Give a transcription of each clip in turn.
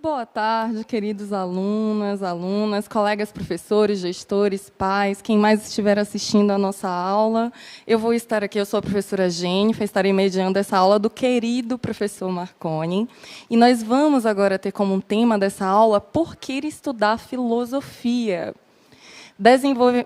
Boa tarde, queridos alunas, colegas professores, gestores, pais, quem mais estiver assistindo a nossa aula. Eu vou estar aqui, eu sou a professora Jennifer, estarei mediando essa aula do querido professor Marconi. E nós vamos agora ter como tema dessa aula por que estudar filosofia.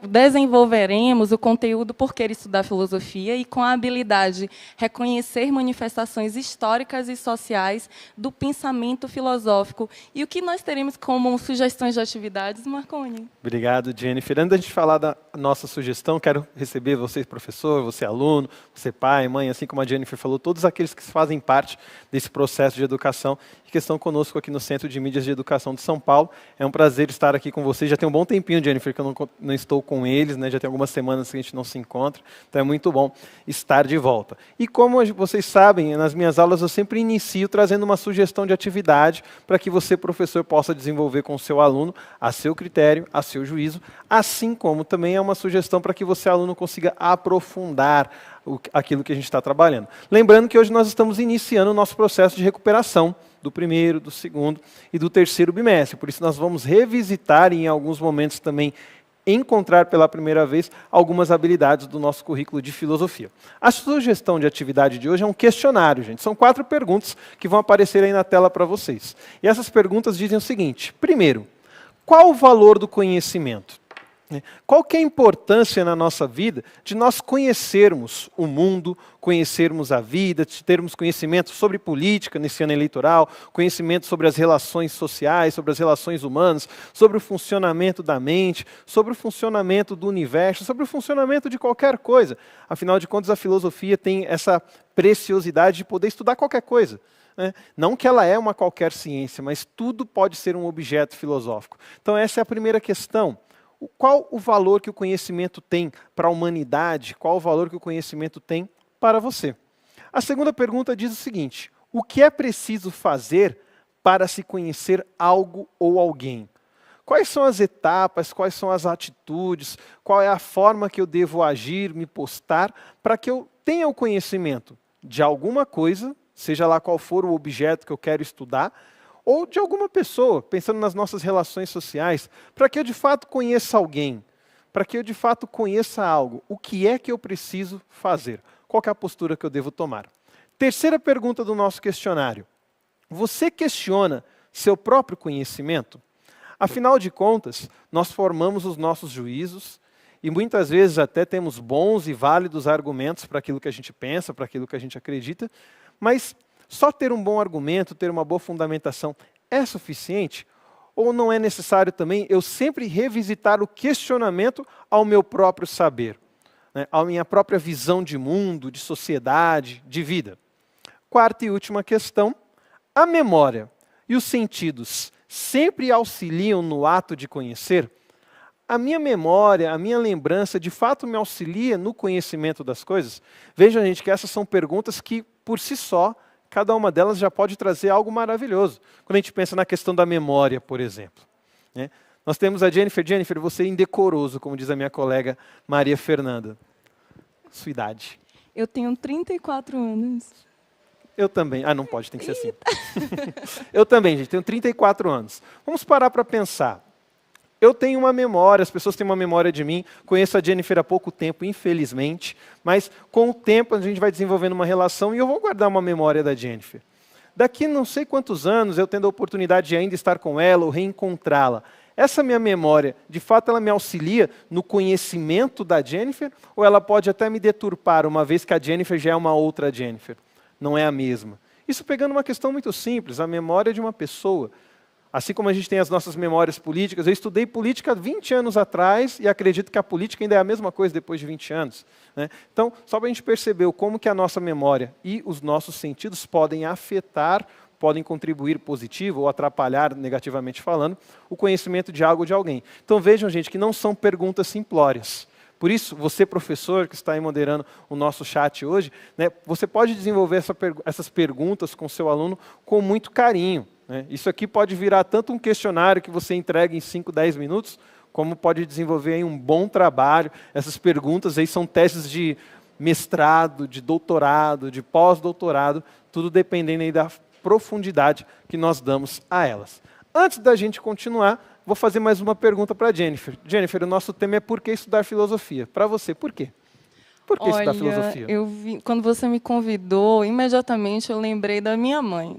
Desenvolveremos o conteúdo por que estudar filosofia e com a habilidade reconhecer manifestações históricas e sociais do pensamento filosófico. E o que nós teremos como sugestões de atividades, Marconi? Obrigado, Jennifer. Antes da gente falar da nossa sugestão, quero receber você, professor, você, aluno, você, pai, mãe, assim como a Jennifer falou, todos aqueles que fazem parte desse processo de educação e que estão conosco aqui no Centro de Mídias de Educação de São Paulo. É um prazer estar aqui com vocês. Já tem um bom tempinho, Jennifer, que eu não estou com eles, né? Já tem algumas semanas que a gente não se encontra, então é muito bom estar de volta. E como vocês sabem, nas minhas aulas eu sempre inicio trazendo uma sugestão de atividade para que você, professor, possa desenvolver com o seu aluno a seu critério, a seu juízo, assim como também é uma sugestão para que você, aluno, consiga aprofundar aquilo que a gente está trabalhando. Lembrando que hoje nós estamos iniciando o nosso processo de recuperação do primeiro, do segundo e do terceiro bimestre. Por isso nós vamos revisitar e em alguns momentos também encontrar pela primeira vez algumas habilidades do nosso currículo de filosofia. A sugestão de atividade de hoje é um questionário, gente. São 4 perguntas que vão aparecer aí na tela para vocês. E essas perguntas dizem o seguinte: primeiro, qual o valor do conhecimento? Qual que é a importância na nossa vida de nós conhecermos o mundo, conhecermos a vida, de termos conhecimento sobre política nesse ano eleitoral, conhecimento sobre as relações sociais, sobre as relações humanas, sobre o funcionamento da mente, sobre o funcionamento do universo, sobre o funcionamento de qualquer coisa. Afinal de contas, a filosofia tem essa preciosidade de poder estudar qualquer coisa. Não que ela é uma qualquer ciência, mas tudo pode ser um objeto filosófico. Então essa é a primeira questão. Qual o valor que o conhecimento tem para a humanidade? Qual o valor que o conhecimento tem para você? A segunda pergunta diz o seguinte: o que é preciso fazer para se conhecer algo ou alguém? Quais são as etapas, quais são as atitudes, qual é a forma que eu devo agir, me postar, para que eu tenha o conhecimento de alguma coisa, seja lá qual for o objeto que eu quero estudar, ou de alguma pessoa, pensando nas nossas relações sociais, para que eu de fato conheça alguém, para que eu de fato conheça algo. O que é que eu preciso fazer? Qual é a postura que eu devo tomar? Terceira pergunta do nosso questionário: você questiona seu próprio conhecimento? Afinal de contas, nós formamos os nossos juízos e muitas vezes até temos bons e válidos argumentos para aquilo que a gente pensa, para aquilo que a gente acredita, mas só ter um bom argumento, ter uma boa fundamentação é suficiente? Ou não é necessário também eu sempre revisitar o questionamento ao meu próprio saber, à minha própria visão de mundo, de sociedade, de vida? Quarta e última questão: a memória e os sentidos sempre auxiliam no ato de conhecer? A minha memória, a minha lembrança, de fato me auxilia no conhecimento das coisas? Vejam, gente, que essas são perguntas que, por si só, cada uma delas já pode trazer algo maravilhoso. Quando a gente pensa na questão da memória, por exemplo. Nós temos a Jennifer. Jennifer, você é indecoroso, como diz a minha colega Maria Fernanda. Sua idade? Eu tenho 34 anos. Eu também. Ah, não pode, tem que ser assim. Eu também, gente, tenho 34 anos. Vamos parar para pensar. Eu tenho uma memória, as pessoas têm uma memória de mim. Conheço a Jennifer há pouco tempo, infelizmente. Mas com o tempo a gente vai desenvolvendo uma relação e eu vou guardar uma memória da Jennifer. Daqui não sei quantos anos, eu tendo a oportunidade de ainda estar com ela ou reencontrá-la, essa minha memória, de fato, ela me auxilia no conhecimento da Jennifer? Ou ela pode até me deturpar, uma vez que a Jennifer já é uma outra Jennifer? Não é a mesma. Isso pegando uma questão muito simples, a memória de uma pessoa. Assim como a gente tem as nossas memórias políticas, eu estudei política 20 anos atrás e acredito que a política ainda é a mesma coisa depois de 20 anos. Então, só para a gente perceber como que a nossa memória e os nossos sentidos podem afetar, podem contribuir positivo ou atrapalhar, negativamente falando, o conhecimento de algo ou de alguém. Então vejam, gente, que não são perguntas simplórias. Por isso, você, professor, que está aí moderando o nosso chat hoje, você pode desenvolver essas perguntas com o seu aluno com muito carinho. Isso aqui pode virar tanto um questionário que você entrega em 5, 10 minutos, como pode desenvolver aí um bom trabalho. Essas perguntas aí são teses de mestrado, de doutorado, de pós-doutorado, tudo dependendo aí da profundidade que nós damos a elas. Antes da gente continuar, vou fazer mais uma pergunta para a Jennifer. Jennifer, o nosso tema é por que estudar filosofia? Para você, por quê? Por que estudar filosofia? Quando você me convidou, imediatamente eu lembrei da minha mãe.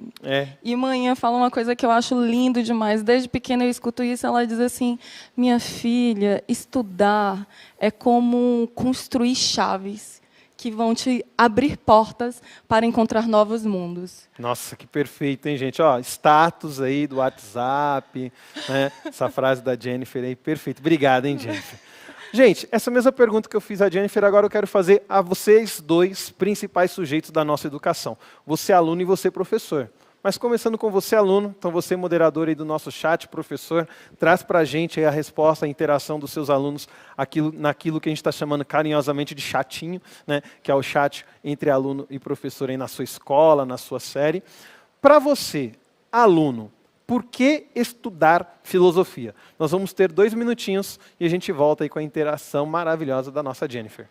E mãe fala uma coisa que eu acho lindo demais. Desde pequena eu escuto isso, ela diz assim, minha filha, estudar é como construir chaves que vão te abrir portas para encontrar novos mundos. Nossa, que perfeito, hein, gente? Ó, status aí do WhatsApp, né? Essa frase da Jennifer aí, perfeito. Obrigado, hein, Jennifer? Gente, essa mesma pergunta que eu fiz à Jennifer, agora eu quero fazer a vocês dois principais sujeitos da nossa educação. Você aluno e você professor. Mas começando com você aluno, então você moderador aí do nosso chat, professor, traz para a gente aí a resposta, a interação dos seus alunos naquilo que a gente está chamando carinhosamente de chatinho, né? Que é o chat entre aluno e professor aí na sua escola, na sua série. Para você, aluno, por que estudar filosofia? Nós vamos ter 2 minutinhos e a gente volta aí com a interação maravilhosa da nossa Jennifer.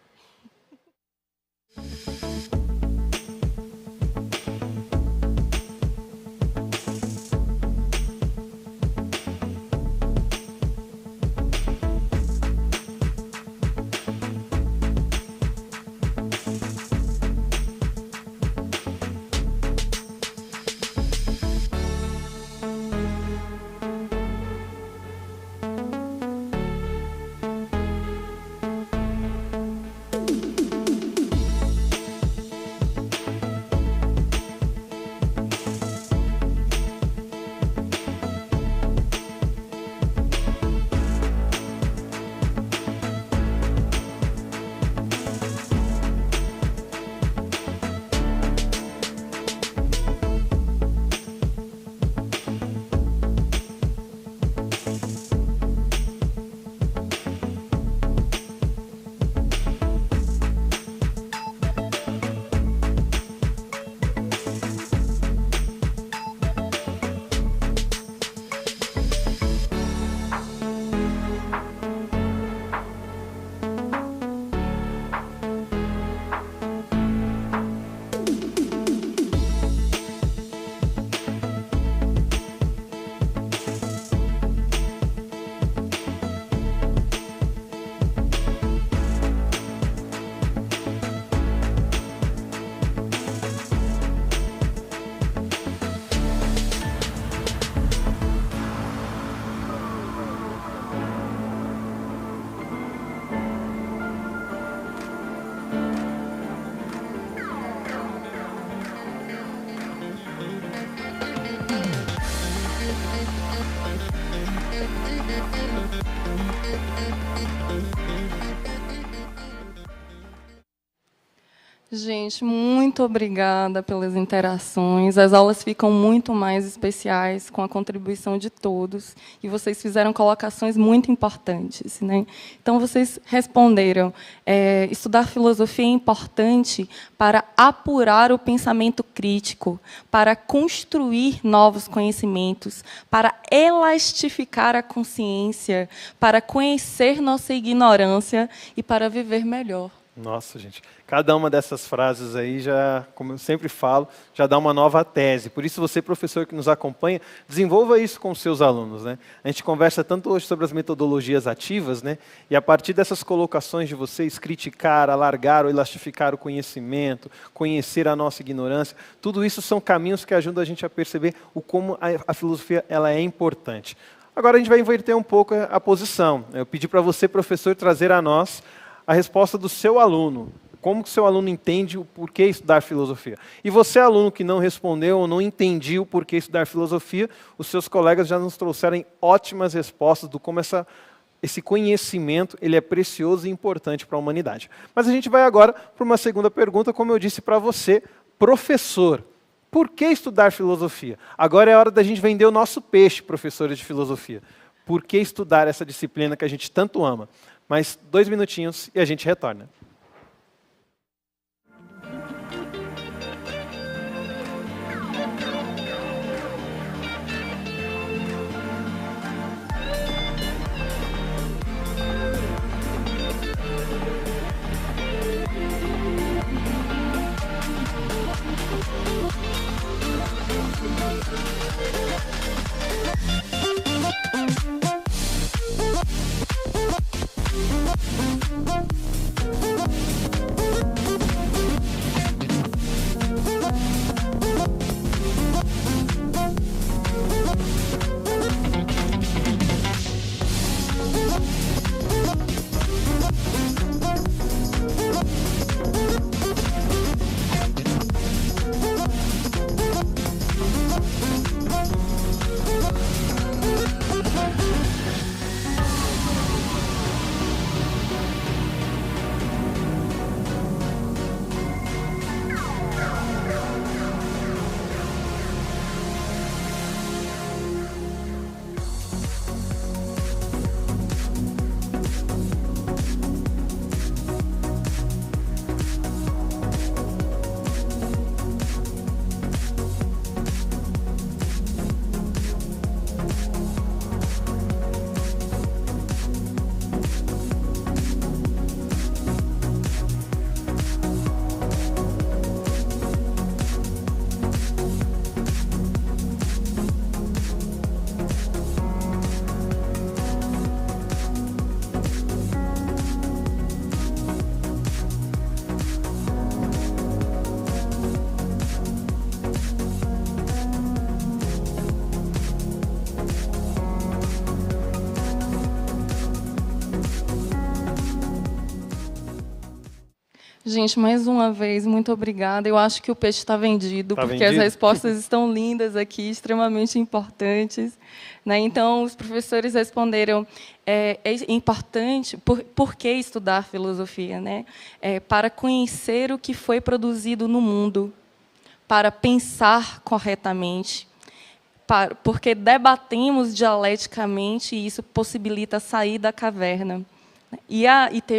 Gente, muito obrigada pelas interações. As aulas ficam muito mais especiais com a contribuição de todos. E vocês fizeram colocações muito importantes, né? Então, vocês responderam. Estudar filosofia é importante para apurar o pensamento crítico, para construir novos conhecimentos, para elastificar a consciência, para conhecer nossa ignorância e para viver melhor. Nossa, gente, cada uma dessas frases aí já, como eu sempre falo, já dá uma nova tese. Por isso, você, professor que nos acompanha, desenvolva isso com os seus alunos, né? A gente conversa tanto hoje sobre as metodologias ativas, né? E a partir dessas colocações de vocês, criticar, alargar ou elastificar o conhecimento, conhecer a nossa ignorância, tudo isso são caminhos que ajudam a gente a perceber o como a filosofia ela é importante. Agora a gente vai inverter um pouco a posição. Eu pedi para você, professor, trazer a nós a resposta do seu aluno. Como que o seu aluno entende o porquê estudar filosofia? E você, aluno que não respondeu ou não entendia o porquê estudar filosofia, os seus colegas já nos trouxeram ótimas respostas do como esse conhecimento ele é precioso e importante para a humanidade. Mas a gente vai agora para uma segunda pergunta, como eu disse para você, professor. Por que estudar filosofia? Agora é hora da gente vender o nosso peixe, professores de filosofia. Por que estudar essa disciplina que a gente tanto ama? Mais 2 minutinhos e a gente retorna. Gente, mais uma vez, muito obrigada. Eu acho que o peixe está vendido, porque as respostas estão lindas aqui, extremamente importantes. Né? Então, os professores responderam, é importante, por que estudar filosofia? Né? Para conhecer o que foi produzido no mundo, para pensar corretamente, porque debatemos dialeticamente e isso possibilita sair da caverna.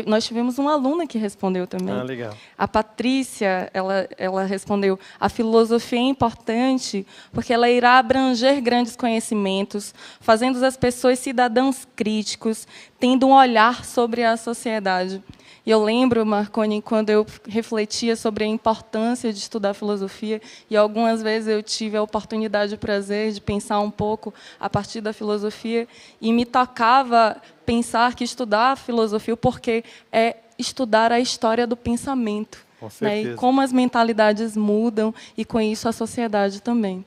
Nós tivemos uma aluna que respondeu também. Ah, legal. A Patrícia, ela respondeu: a filosofia é importante porque ela irá abranger grandes conhecimentos, fazendo as pessoas cidadãos críticos, tendo um olhar sobre a sociedade. E eu lembro, Marconi, quando eu refletia sobre a importância de estudar filosofia, e algumas vezes eu tive a oportunidade e o prazer de pensar um pouco a partir da filosofia, e me tocava pensar que estudar filosofia, porque é estudar a história do pensamento. Com certeza. Né? E como as mentalidades mudam, e com isso a sociedade também.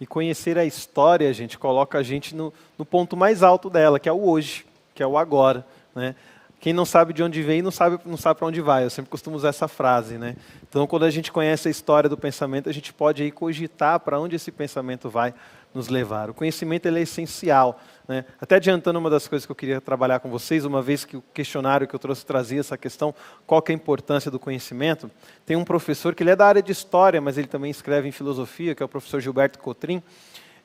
E conhecer a história, gente, coloca a gente no ponto mais alto dela, que é o hoje, que é o agora, né? Quem não sabe de onde vem, não sabe para onde vai. Eu sempre costumo usar essa frase, né? Então, quando a gente conhece a história do pensamento, a gente pode aí cogitar para onde esse pensamento vai nos levar. O conhecimento ele é essencial, né? Até adiantando uma das coisas que eu queria trabalhar com vocês, uma vez que o questionário que eu trouxe trazia essa questão, qual que é a importância do conhecimento, tem um professor que ele é da área de história, mas ele também escreve em filosofia, que é o professor Gilberto Cotrim,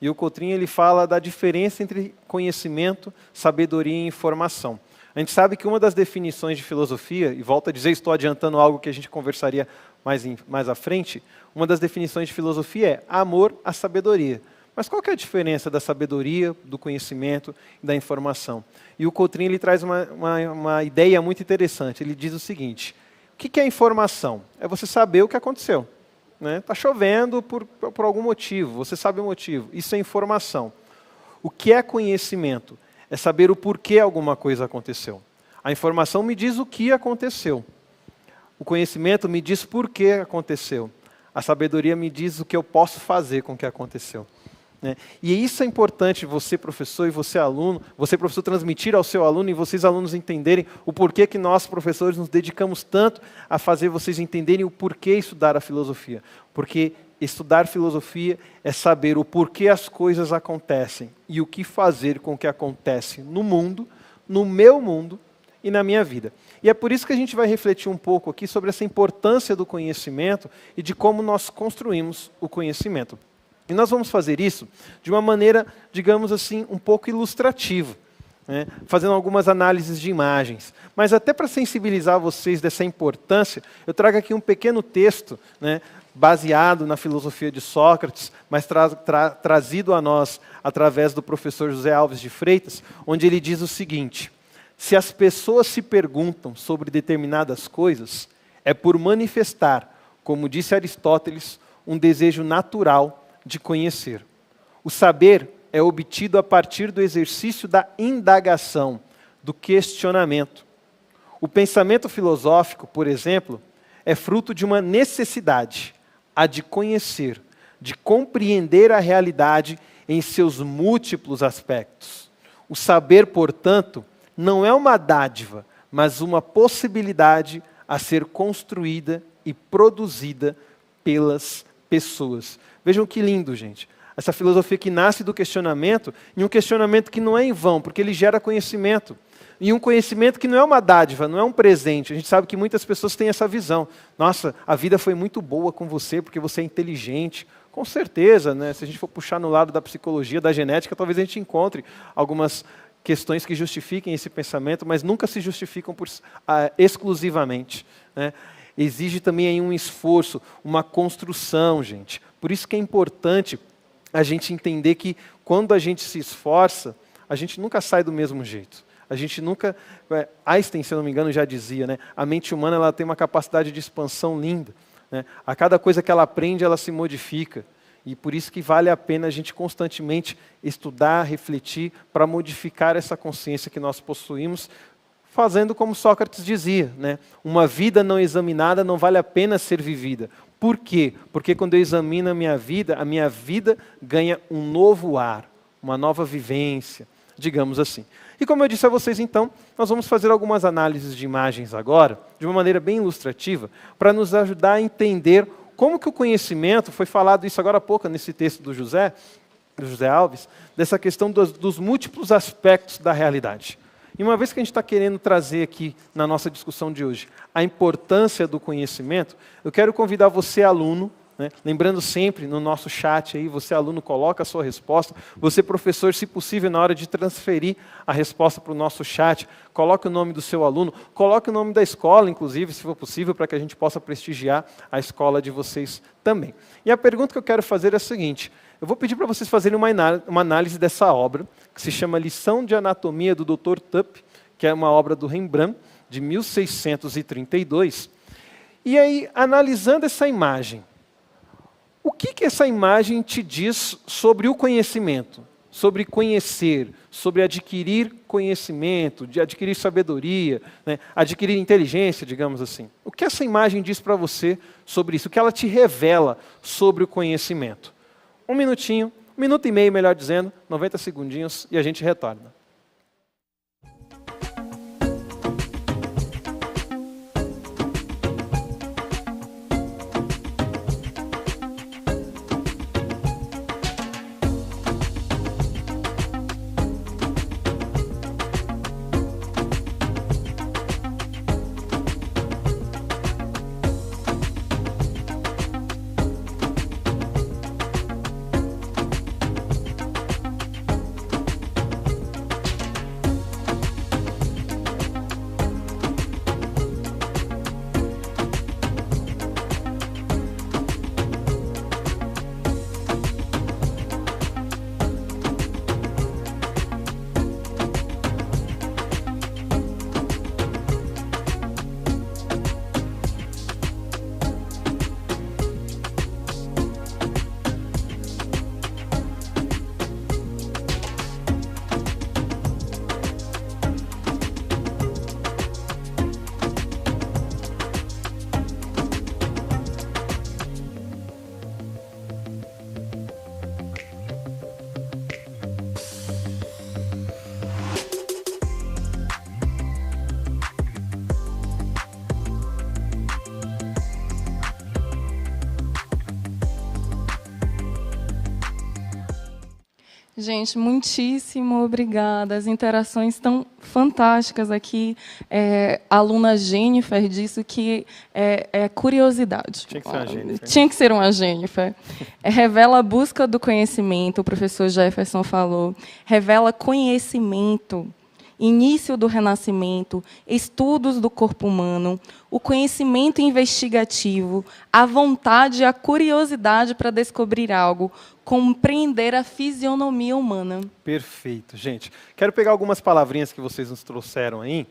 e o Cotrim ele fala da diferença entre conhecimento, sabedoria e informação. A gente sabe que uma das definições de filosofia, e volto a dizer, estou adiantando algo que a gente conversaria mais à frente, uma das definições de filosofia é amor à sabedoria. Mas qual que é a diferença da sabedoria, do conhecimento e da informação? E o Cotrim ele traz uma ideia muito interessante. Ele diz o seguinte: o que é informação? É você saber o que aconteceu. Está chovendo por algum motivo, você sabe o motivo. Isso é informação. O que é conhecimento? É saber o porquê alguma coisa aconteceu. A informação me diz o que aconteceu. O conhecimento me diz por que aconteceu. A sabedoria me diz o que eu posso fazer com o que aconteceu. Né? E isso é importante, você professor e você aluno, você professor transmitir ao seu aluno e vocês alunos entenderem o porquê que nós professores nos dedicamos tanto a fazer vocês entenderem o porquê estudar a filosofia. Porque estudar filosofia é saber o porquê as coisas acontecem e o que fazer com o que acontece no mundo, no meu mundo e na minha vida. E é por isso que a gente vai refletir um pouco aqui sobre essa importância do conhecimento e de como nós construímos o conhecimento. E nós vamos fazer isso de uma maneira, digamos assim, um pouco ilustrativa, né? Fazendo algumas análises de imagens. Mas até para sensibilizar vocês dessa importância, eu trago aqui um pequeno texto, né, baseado na filosofia de Sócrates, mas trazido a nós através do professor José Alves de Freitas, onde ele diz o seguinte: se as pessoas se perguntam sobre determinadas coisas, é por manifestar, como disse Aristóteles, um desejo natural de conhecer. O saber é obtido a partir do exercício da indagação, do questionamento. O pensamento filosófico, por exemplo, é fruto de uma necessidade, a de conhecer, de compreender a realidade em seus múltiplos aspectos. O saber, portanto, não é uma dádiva, mas uma possibilidade a ser construída e produzida pelas pessoas. Vejam que lindo, gente. Essa filosofia que nasce do questionamento, e um questionamento que não é em vão, porque ele gera conhecimento. E um conhecimento que não é uma dádiva, não é um presente. A gente sabe que muitas pessoas têm essa visão. Nossa, a vida foi muito boa com você, porque você é inteligente. Com certeza, né? Se a gente for puxar no lado da psicologia, da genética, talvez a gente encontre algumas questões que justifiquem esse pensamento, mas nunca se justificam exclusivamente, né? Exige também aí um esforço, uma construção, gente. Por isso que é importante a gente entender que quando a gente se esforça, a gente nunca sai do mesmo jeito. A gente nunca... Einstein, se eu não me engano, já dizia, né? A mente humana ela tem uma capacidade de expansão linda, né? A cada coisa que ela aprende, ela se modifica. E por isso que vale a pena a gente constantemente estudar, refletir, para modificar essa consciência que nós possuímos, fazendo como Sócrates dizia, né? Uma vida não examinada não vale a pena ser vivida. Por quê? Porque quando eu examino a minha vida ganha um novo ar, uma nova vivência. digamos assim. E como eu disse a vocês, então, nós vamos fazer algumas análises de imagens agora, de uma maneira bem ilustrativa, para nos ajudar a entender como que o conhecimento, foi falado isso agora há pouco nesse texto do José Alves, dessa questão dos múltiplos aspectos da realidade. E uma vez que a gente está querendo trazer aqui na nossa discussão de hoje a importância do conhecimento, eu quero convidar você, aluno, né, lembrando sempre no nosso chat aí, você, aluno, coloca a sua resposta. Você, professor, se possível, na hora de transferir a resposta para o nosso chat, coloque o nome do seu aluno, coloque o nome da escola, inclusive, se for possível, para que a gente possa prestigiar a escola de vocês também. E a pergunta que eu quero fazer é a seguinte: eu vou pedir para vocês fazerem uma análise dessa obra, que se chama Lição de Anatomia do Dr. Tup, que é uma obra do Rembrandt, de 1632. E aí, analisando essa imagem, o que essa imagem te diz sobre o conhecimento, sobre conhecer, sobre adquirir conhecimento, de adquirir sabedoria, né, adquirir inteligência, digamos assim? O que essa imagem diz para você sobre isso? O que ela te revela sobre o conhecimento? Um minutinho, 1 minuto e meio, melhor dizendo, 90 segundinhos, e a gente retorna. Gente, muitíssimo obrigada. As interações estão fantásticas aqui. A aluna Jennifer disse que é curiosidade. Tinha que ser uma Jennifer. Tinha que ser uma Jennifer. Revela a busca do conhecimento, o professor Jefferson falou. Revela conhecimento, início do renascimento, estudos do corpo humano, o conhecimento investigativo, a vontade e a curiosidade para descobrir algo, compreender a fisionomia humana. Perfeito, gente. Quero pegar algumas palavrinhas que vocês nos trouxeram aí,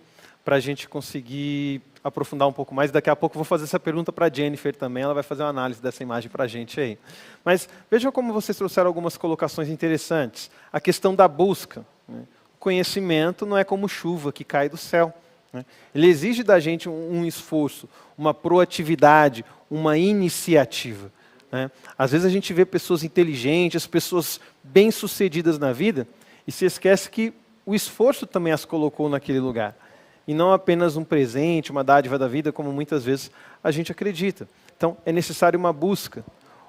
para a gente conseguir aprofundar um pouco mais. Daqui a pouco eu vou fazer essa pergunta para a Jennifer também, ela vai fazer uma análise dessa imagem para a gente aí. Mas vejam como vocês trouxeram algumas colocações interessantes. A questão da busca, né? O conhecimento não é como chuva que cai do céu, né? Ele exige da gente um esforço, uma proatividade, uma iniciativa, né? Às vezes a gente vê pessoas inteligentes, pessoas bem-sucedidas na vida, e se esquece que o esforço também as colocou naquele lugar. E não apenas um presente, uma dádiva da vida, como muitas vezes a gente acredita. Então, é necessário uma busca.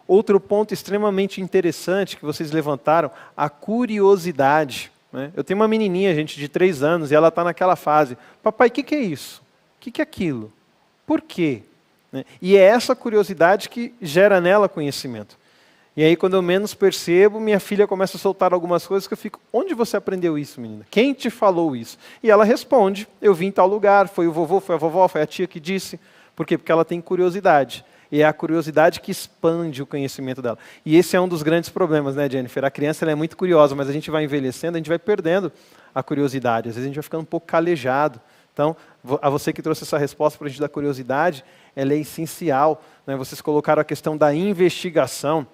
Outro ponto extremamente interessante que vocês levantaram, a curiosidade, né? Eu tenho uma menininha, gente, de 3 anos, e ela está naquela fase. Papai, o que é isso? O que é aquilo? Por quê? Né? E é essa curiosidade que gera nela conhecimento. E aí, quando eu menos percebo, minha filha começa a soltar algumas coisas que eu fico, onde você aprendeu isso, menina? Quem te falou isso? E ela responde, eu vim em tal lugar, foi o vovô, foi a vovó, foi a tia que disse. Por quê? Porque ela tem curiosidade. E é a curiosidade que expande o conhecimento dela. E esse é um dos grandes problemas, né, Jennifer? A criança ela é muito curiosa, mas a gente vai envelhecendo, a gente vai perdendo a curiosidade. Às vezes a gente vai ficando um pouco calejado. Então, a você que trouxe essa resposta para a gente da curiosidade, ela é essencial, né? Vocês colocaram a questão da investigação.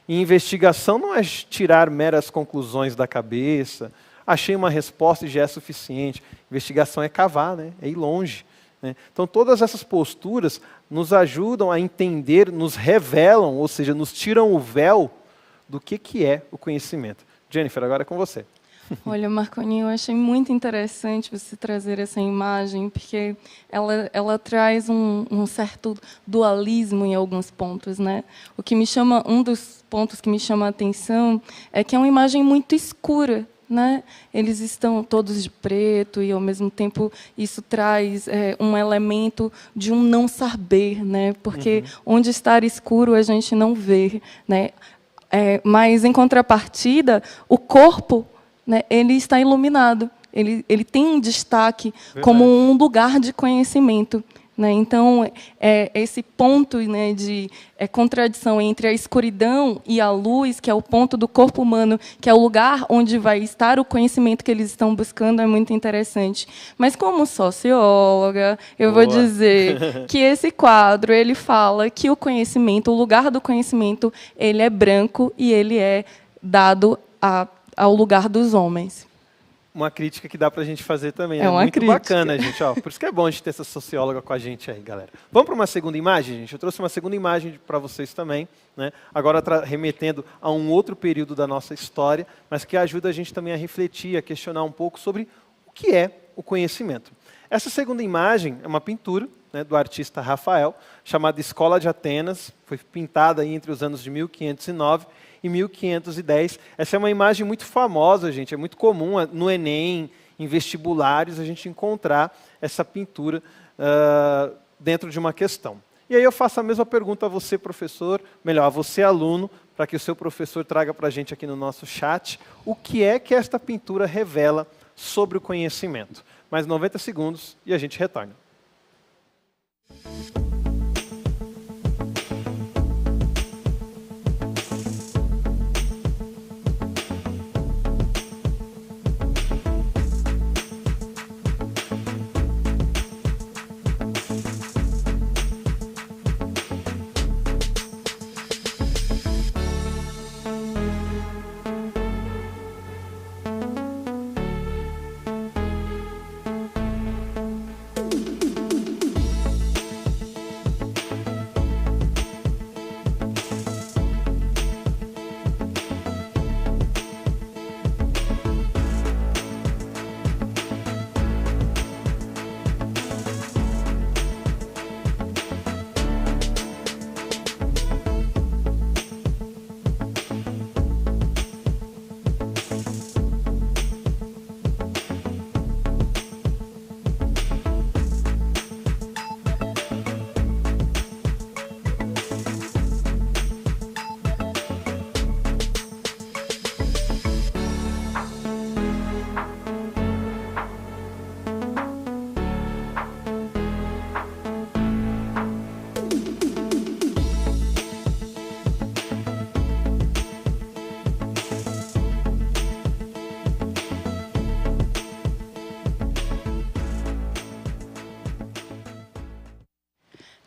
E investigação não é tirar meras conclusões da cabeça. Achei uma resposta e já é suficiente. Investigação é cavar, né? É ir longe, né? Então, todas essas posturas nos ajudam a entender, nos revelam, ou seja, nos tiram o véu do que é o conhecimento. Jennifer, agora é com você. Olha, Marconinho, eu achei muito interessante você trazer essa imagem, porque ela traz um certo dualismo em alguns pontos, né? Um dos pontos que me chama a atenção é que é uma imagem muito escura, né? Eles estão todos de preto e, ao mesmo tempo, isso traz um elemento de um não saber, né? Porque onde está escuro a gente não vê, né? Mas, em contrapartida, o corpo, né, ele está iluminado, ele tem um destaque como um lugar de conhecimento. Né? Então, esse ponto, né, de contradição entre a escuridão e a luz, que é o ponto do corpo humano, que é o lugar onde vai estar o conhecimento que eles estão buscando, é muito interessante. Mas, como socióloga, eu vou dizer que esse quadro ele fala que o conhecimento, o lugar do conhecimento, ele é branco e ele é dado ao lugar dos homens. Uma crítica que dá para a gente fazer também. É uma muito crítica. Bacana, gente. Ó, por isso que é bom a gente ter essa socióloga com a gente aí, galera. Vamos para uma segunda imagem, gente? Eu trouxe uma segunda imagem para vocês também, né? Agora remetendo a um outro período da nossa história, mas que ajuda a gente também a refletir, a questionar um pouco sobre o que é o conhecimento. Essa segunda imagem é uma pintura, né, do artista Rafael, chamada Escola de Atenas. Foi pintada aí entre os anos de 1509 e 1510. Essa é uma imagem muito famosa, gente, é muito comum no Enem, em vestibulares, a gente encontrar essa pintura dentro de uma questão. E aí eu faço a mesma pergunta a você, professor, melhor, a você, aluno, para que o seu professor traga para a gente aqui no nosso chat o que é que esta pintura revela sobre o conhecimento. Mais 90 segundos e a gente retorna.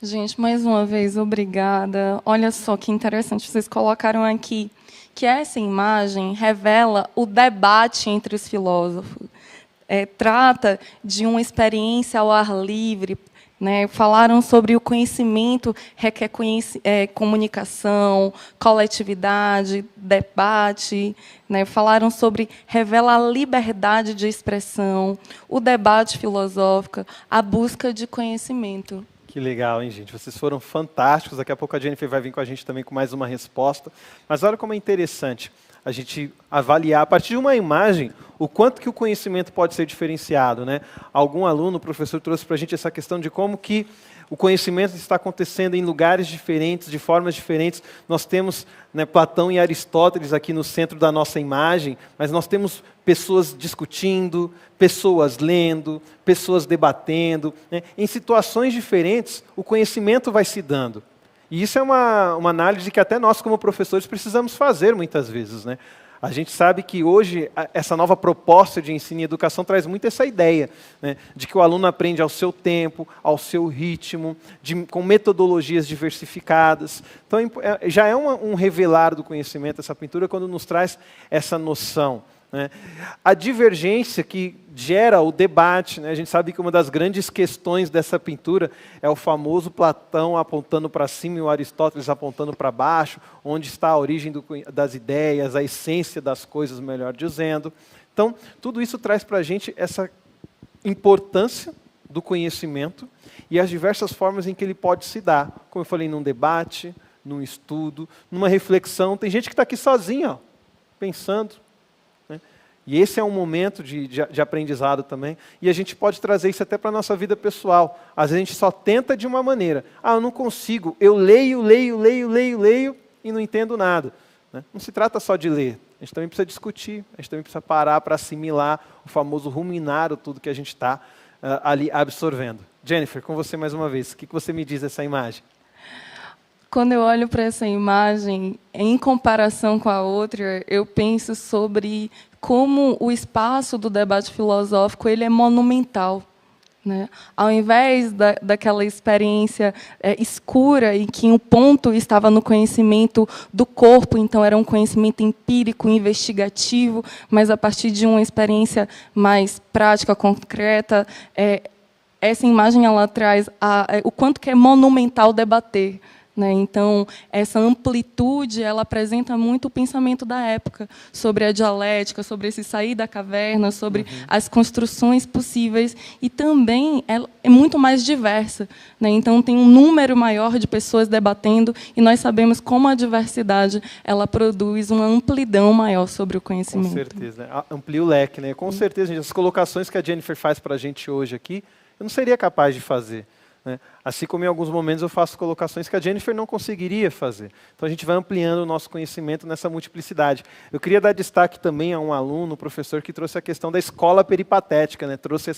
Gente, mais uma vez, obrigada. Olha só que interessante, vocês colocaram aqui que essa imagem revela o debate entre os filósofos. Trata de uma experiência ao ar livre, né? Falaram sobre o conhecimento, requer comunicação, coletividade, debate. Né? Falaram sobre revela a liberdade de expressão, o debate filosófico, a busca de conhecimento. Que legal, hein, gente? Vocês foram fantásticos. Daqui a pouco a Jennifer vai vir com a gente também com mais uma resposta. Mas olha como é interessante a gente avaliar, a partir de uma imagem, o quanto que o conhecimento pode ser diferenciado. Né? Algum aluno, o professor, trouxe para a gente essa questão de como que o conhecimento está acontecendo em lugares diferentes, de formas diferentes. Nós temos, né, Platão e Aristóteles aqui no centro da nossa imagem, mas nós temos pessoas discutindo, pessoas lendo, pessoas debatendo. Né? Em situações diferentes, o conhecimento vai se dando. E isso é uma análise que até nós, como professores, precisamos fazer muitas vezes. Né? A gente sabe que hoje essa nova proposta de ensino e educação traz muito essa ideia, né, de que o aluno aprende ao seu tempo, ao seu ritmo, com metodologias diversificadas. Então já é um revelar do conhecimento essa pintura quando nos traz essa noção. Né? A divergência que gera o debate, né? A gente sabe que uma das grandes questões dessa pintura é o famoso Platão apontando para cima e o Aristóteles apontando para baixo, onde está a origem das ideias, a essência das coisas, melhor dizendo. Então, tudo isso traz para a gente essa importância do conhecimento e as diversas formas em que ele pode se dar. Como eu falei, num debate, num estudo, numa reflexão. Tem gente que está aqui sozinha, ó, pensando. Né? E esse é um momento de aprendizado também. E a gente pode trazer isso até para a nossa vida pessoal. Às vezes a gente só tenta de uma maneira. Eu não consigo. Eu leio e não entendo nada. Né? Não se trata só de ler. A gente também precisa discutir. A gente também precisa parar para assimilar o famoso ruminar tudo que a gente está ali absorvendo. Jennifer, com você mais uma vez. O que você me diz dessa imagem? Quando eu olho para essa imagem, em comparação com a outra, eu penso sobre como o espaço do debate filosófico ele é monumental. Né? Ao invés daquela experiência escura em que um ponto estava no conhecimento do corpo, então era um conhecimento empírico, investigativo, mas a partir de uma experiência mais prática, concreta, essa imagem ela traz o quanto que é monumental debater. Né? Então, essa amplitude ela apresenta muito o pensamento da época sobre a dialética, sobre esse sair da caverna, sobre as construções possíveis, e também ela é muito mais diversa. Né? Então, tem um número maior de pessoas debatendo, e nós sabemos como a diversidade ela produz uma amplidão maior sobre o conhecimento. Com certeza, né? Amplia o leque. Né? Com certeza, gente, as colocações que a Jennifer faz para a gente hoje aqui, eu não seria capaz de fazer. Né? Assim como em alguns momentos eu faço colocações que a Jennifer não conseguiria fazer. Então a gente vai ampliando o nosso conhecimento nessa multiplicidade. Eu queria dar destaque também a um aluno, um professor, que trouxe a questão da escola peripatética, né? Trouxe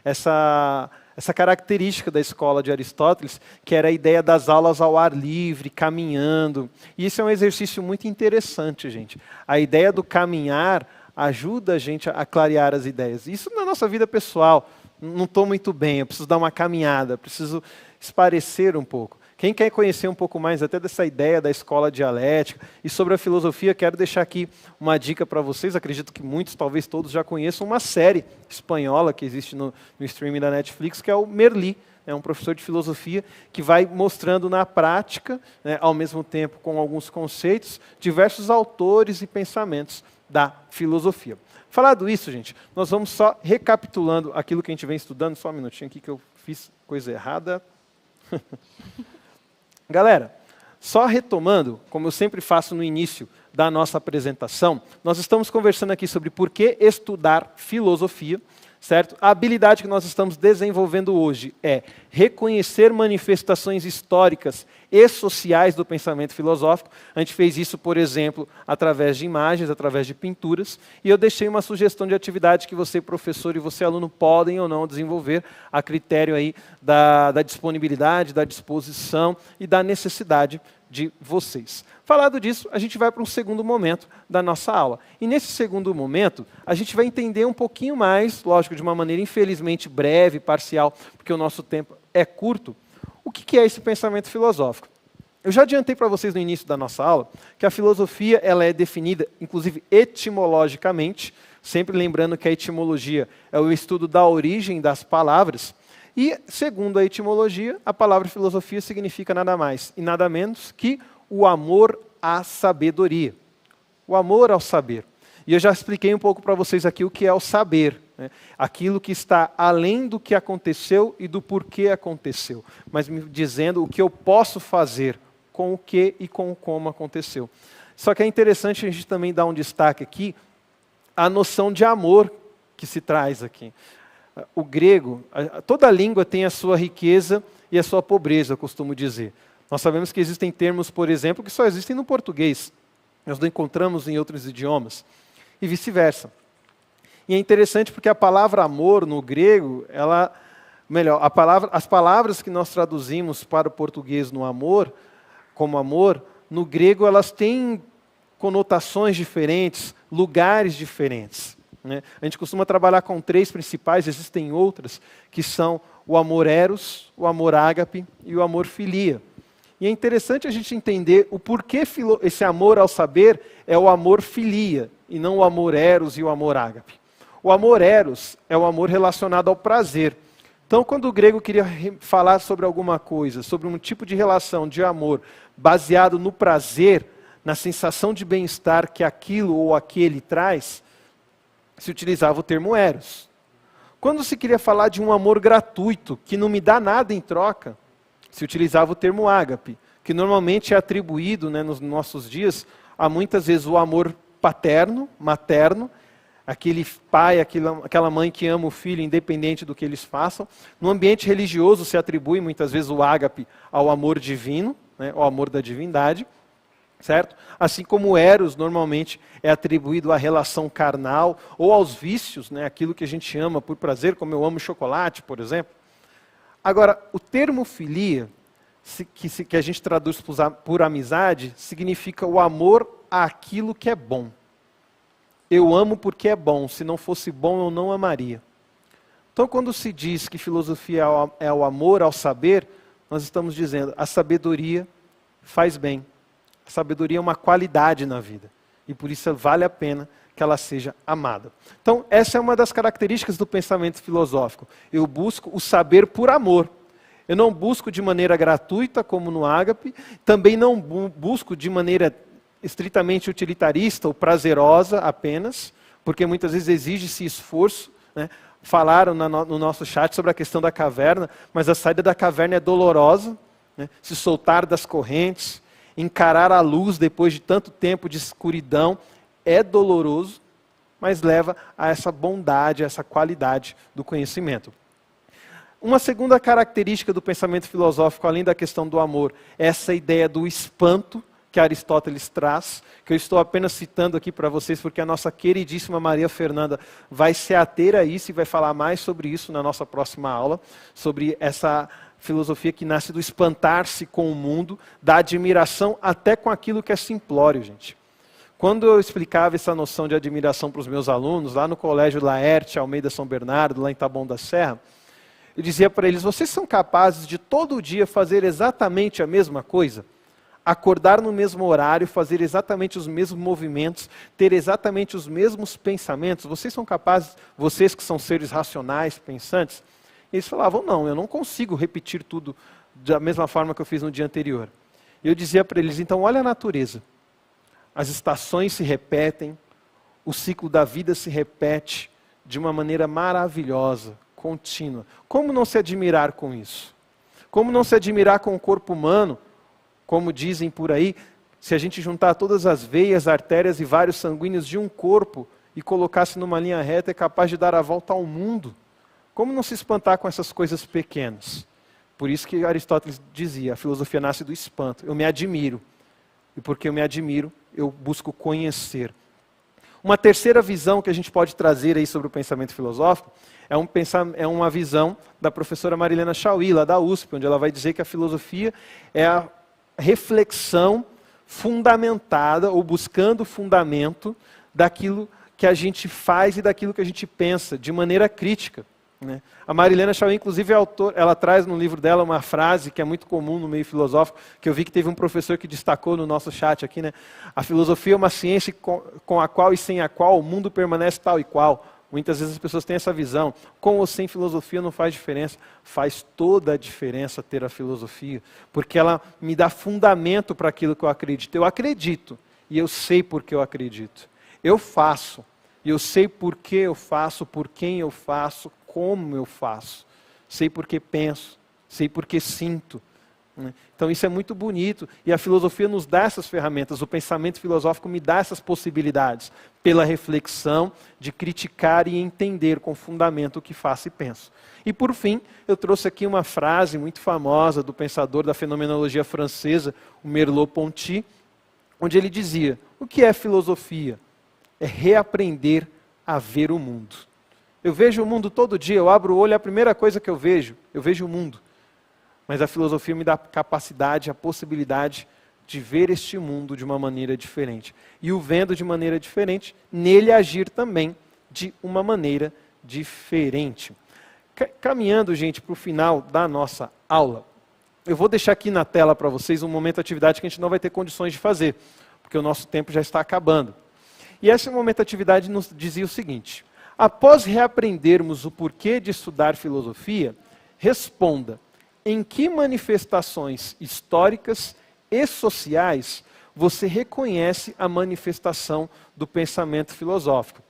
essa característica da escola de Aristóteles, que era a ideia das aulas ao ar livre, caminhando. E isso é um exercício muito interessante, gente. A ideia do caminhar ajuda a gente a clarear as ideias. Isso na nossa vida pessoal. Não estou muito bem, eu preciso dar uma caminhada, preciso esparecer um pouco. Quem quer conhecer um pouco mais até dessa ideia da escola dialética e sobre a filosofia, quero deixar aqui uma dica para vocês. Acredito que muitos, talvez todos, já conheçam uma série espanhola que existe no streaming da Netflix, que é o Merli. É um professor de filosofia que vai mostrando na prática, né, ao mesmo tempo com alguns conceitos, diversos autores e pensamentos da filosofia. Falado isso, gente, nós vamos só recapitulando aquilo que a gente vem estudando. Só um minutinho aqui que eu fiz coisa errada. Galera, só retomando, como eu sempre faço no início da nossa apresentação, nós estamos conversando aqui sobre por que estudar filosofia, certo? A habilidade que nós estamos desenvolvendo hoje é reconhecer manifestações históricas e sociais do pensamento filosófico. A gente fez isso, por exemplo, através de imagens, através de pinturas, e eu deixei uma sugestão de atividade que você, professor, e você, aluno, podem ou não desenvolver a critério aí da disponibilidade, da disposição e da necessidade de vocês. Falado disso, a gente vai para um segundo momento da nossa aula. E nesse segundo momento, a gente vai entender um pouquinho mais, lógico, de uma maneira infelizmente breve, parcial, porque o nosso tempo é curto, o que é esse pensamento filosófico. Eu já adiantei para vocês no início da nossa aula que a filosofia ela é definida, inclusive etimologicamente, sempre lembrando que a etimologia é o estudo da origem das palavras, e, segundo a etimologia, a palavra filosofia significa nada mais e nada menos que o amor à sabedoria. O amor ao saber. E eu já expliquei um pouco para vocês aqui o que é o saber. Né? Aquilo que está além do que aconteceu e do porquê aconteceu. Mas me dizendo o que eu posso fazer com o que e com como aconteceu. Só que é interessante a gente também dar um destaque aqui à noção de amor que se traz aqui. O grego, toda língua tem a sua riqueza e a sua pobreza, eu costumo dizer. Nós sabemos que existem termos, por exemplo, que só existem no português. Nós não encontramos em outros idiomas. E vice-versa. E é interessante porque a palavra amor no grego, as palavras que nós traduzimos para o português no amor, como amor, no grego elas têm conotações diferentes, lugares diferentes. Né? A gente costuma trabalhar com 3 principais, existem outras, que são o amor eros, o amor ágape e o amor filia. E é interessante a gente entender o porquê esse amor ao saber é o amor filia, e não o amor eros e o amor ágape. O amor eros é o amor relacionado ao prazer. Então, quando o grego queria falar sobre alguma coisa, sobre um tipo de relação de amor baseado no prazer, na sensação de bem-estar que aquilo ou aquele traz, se utilizava o termo eros. Quando se queria falar de um amor gratuito, que não me dá nada em troca, se utilizava o termo ágape, que normalmente é atribuído, né, nos nossos dias a muitas vezes o amor paterno, materno, aquele pai, aquela mãe que ama o filho independente do que eles façam. No ambiente religioso se atribui muitas vezes o ágape ao amor divino, né, ao amor da divindade, certo? Assim como o eros normalmente é atribuído à relação carnal ou aos vícios, né, aquilo que a gente ama por prazer, como eu amo chocolate, por exemplo. Agora, o termo filia, que a gente traduz por amizade, significa o amor àquilo que é bom. Eu amo porque é bom, se não fosse bom eu não amaria. Então quando se diz que filosofia é o amor ao saber, nós estamos dizendo a sabedoria faz bem. A sabedoria é uma qualidade na vida e por isso vale a pena que ela seja amada. Então essa é uma das características do pensamento filosófico. Eu busco o saber por amor. Eu não busco de maneira gratuita como no ágape, também não busco de maneira estritamente utilitarista ou prazerosa apenas, porque muitas vezes exige-se esforço, né? Falaram no nosso chat sobre a questão da caverna, mas a saída da caverna é dolorosa, né? Se soltar das correntes, encarar a luz depois de tanto tempo de escuridão, é doloroso, mas leva a essa bondade, a essa qualidade do conhecimento. Uma segunda característica do pensamento filosófico, além da questão do amor, é essa ideia do espanto, que Aristóteles traz, que eu estou apenas citando aqui para vocês, porque a nossa queridíssima Maria Fernanda vai se ater a isso e vai falar mais sobre isso na nossa próxima aula, sobre essa filosofia que nasce do espantar-se com o mundo, da admiração até com aquilo que é simplório, gente. Quando eu explicava essa noção de admiração para os meus alunos, lá no Colégio Laerte, Almeida São Bernardo, lá em Taboão da Serra, eu dizia para eles, vocês são capazes de todo dia fazer exatamente a mesma coisa? Acordar no mesmo horário, fazer exatamente os mesmos movimentos, ter exatamente os mesmos pensamentos, vocês são capazes, vocês que são seres racionais, pensantes? E eles falavam, não, eu não consigo repetir tudo da mesma forma que eu fiz no dia anterior. E eu dizia para eles, então olha a natureza, as estações se repetem, o ciclo da vida se repete de uma maneira maravilhosa, contínua. Como não se admirar com isso? Como não se admirar com o corpo humano? Como dizem por aí, se a gente juntar todas as veias, artérias e vários sanguíneos de um corpo e colocasse numa linha reta, é capaz de dar a volta ao mundo. Como não se espantar com essas coisas pequenas? Por isso que Aristóteles dizia, a filosofia nasce do espanto. Eu me admiro. E porque eu me admiro, eu busco conhecer. Uma terceira visão que a gente pode trazer aí sobre o pensamento filosófico é uma visão da professora Marilena Chauí, lá da USP, onde ela vai dizer que a filosofia é a reflexão fundamentada ou buscando fundamento daquilo que a gente faz e daquilo que a gente pensa, de maneira crítica, né? A Marilena Chauí, inclusive, ela traz no livro dela uma frase que é muito comum no meio filosófico, que eu vi que teve um professor que destacou no nosso chat aqui, né? A filosofia é uma ciência com a qual e sem a qual o mundo permanece tal e qual. Muitas vezes as pessoas têm essa visão. Com ou sem filosofia não faz diferença. Faz toda a diferença ter a filosofia, porque ela me dá fundamento para aquilo que eu acredito. Eu acredito e eu sei por que eu acredito. Eu faço e eu sei por que eu faço, por quem eu faço, como eu faço. Sei por que penso, sei por que sinto. Então isso é muito bonito e a filosofia nos dá essas ferramentas, o pensamento filosófico me dá essas possibilidades, pela reflexão de criticar e entender com fundamento o que faço e penso. E por fim, eu trouxe aqui uma frase muito famosa do pensador da fenomenologia francesa, o Merleau-Ponty, onde ele dizia, o que é filosofia? É reaprender a ver o mundo. Eu vejo o mundo todo dia, eu abro o olho, é a primeira coisa que eu vejo o mundo. Mas a filosofia me dá a capacidade, a possibilidade de ver este mundo de uma maneira diferente. E o vendo de maneira diferente, nele agir também de uma maneira diferente. Caminhando, gente, para o final da nossa aula, eu vou deixar aqui na tela para vocês um momento de atividade que a gente não vai ter condições de fazer, porque o nosso tempo já está acabando. E esse momento de atividade nos dizia o seguinte, após reaprendermos o porquê de estudar filosofia, responda, em que manifestações históricas e sociais você reconhece a manifestação do pensamento filosófico?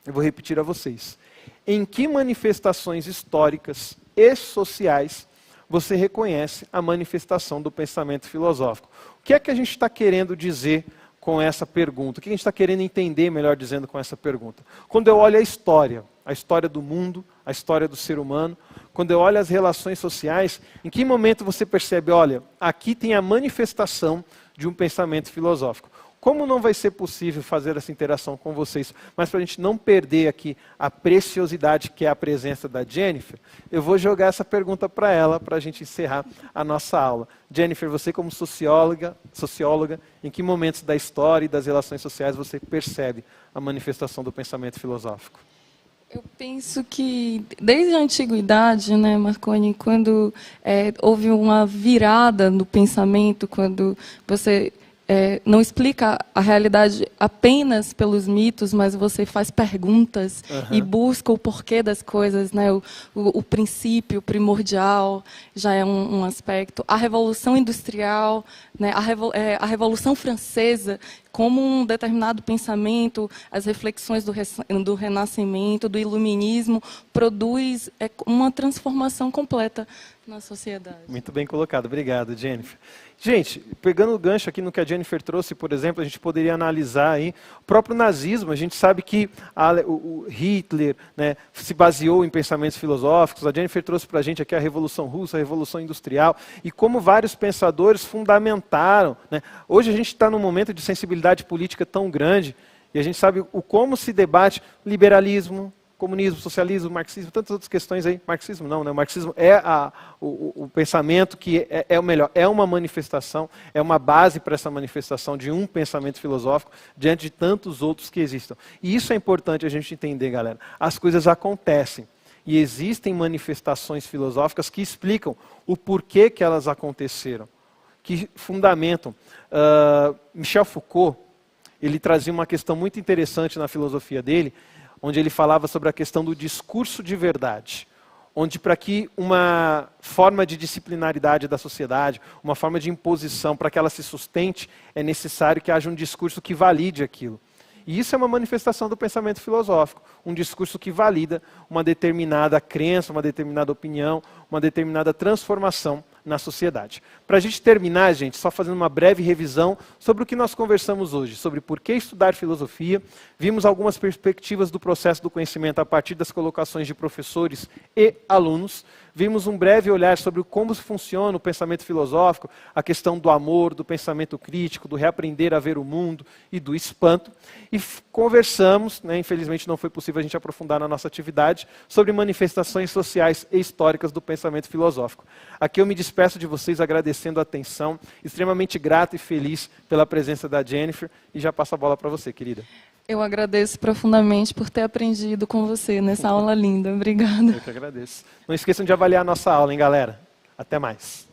Eu vou repetir a vocês. Em que manifestações históricas e sociais você reconhece a manifestação do pensamento filosófico? O que é que a gente está querendo dizer com essa pergunta? O que a gente está querendo entender, melhor dizendo, com essa pergunta? Quando eu olho a história do mundo, a história do ser humano, quando eu olho as relações sociais, em que momento você percebe, olha, aqui tem a manifestação de um pensamento filosófico? Como não vai ser possível fazer essa interação com vocês, mas para a gente não perder aqui a preciosidade que é a presença da Jennifer, eu vou jogar essa pergunta para ela, para a gente encerrar a nossa aula. Jennifer, você como socióloga, em que momentos da história e das relações sociais você percebe a manifestação do pensamento filosófico? Eu penso que desde a antiguidade, né, Marconi, quando houve uma virada no pensamento, quando você não explica a realidade apenas pelos mitos, mas você faz perguntas e busca o porquê das coisas, né? O princípio primordial já é um aspecto. A Revolução Industrial, né? A Revolução Francesa, como um determinado pensamento, as reflexões do Renascimento, do Iluminismo, produz uma transformação completa na sociedade. Muito bem colocado. Obrigado, Jennifer. Gente, pegando o gancho aqui no que a Jennifer trouxe, por exemplo, a gente poderia analisar aí o próprio nazismo. A gente sabe que o Hitler, né, se baseou em pensamentos filosóficos. A Jennifer trouxe para a gente aqui a Revolução Russa, a Revolução Industrial, e como vários pensadores fundamentaram, né. Hoje a gente está num momento de sensibilidade política tão grande, e a gente sabe como se debate liberalismo, comunismo, socialismo, marxismo, tantas outras questões aí. Marxismo não, né? O marxismo é o pensamento que é o melhor, é uma manifestação, é uma base para essa manifestação de um pensamento filosófico diante de tantos outros que existam. E isso é importante a gente entender, galera. As coisas acontecem e existem manifestações filosóficas que explicam o porquê que elas aconteceram, que fundamentam. Michel Foucault, ele trazia uma questão muito interessante na filosofia dele, onde ele falava sobre a questão do discurso de verdade, onde para que uma forma de disciplinaridade da sociedade, uma forma de imposição, para que ela se sustente, é necessário que haja um discurso que valide aquilo. E isso é uma manifestação do pensamento filosófico, um discurso que valida uma determinada crença, uma determinada opinião, uma determinada transformação na sociedade. Para a gente terminar, gente, só fazendo uma breve revisão sobre o que nós conversamos hoje, sobre por que estudar filosofia, vimos algumas perspectivas do processo do conhecimento a partir das colocações de professores e alunos, vimos um breve olhar sobre como funciona o pensamento filosófico, a questão do amor, do pensamento crítico, do reaprender a ver o mundo e do espanto, e conversamos, né, infelizmente não foi possível a gente aprofundar na nossa atividade, sobre manifestações sociais e históricas do pensamento filosófico. Aqui eu me despeço de vocês agradecendo a atenção, extremamente grato e feliz pela presença da Jennifer, e já passo a bola para você, querida. Eu agradeço profundamente por ter aprendido com você nessa aula linda. Obrigada. Eu que agradeço. Não esqueçam de avaliar a nossa aula, hein, galera? Até mais.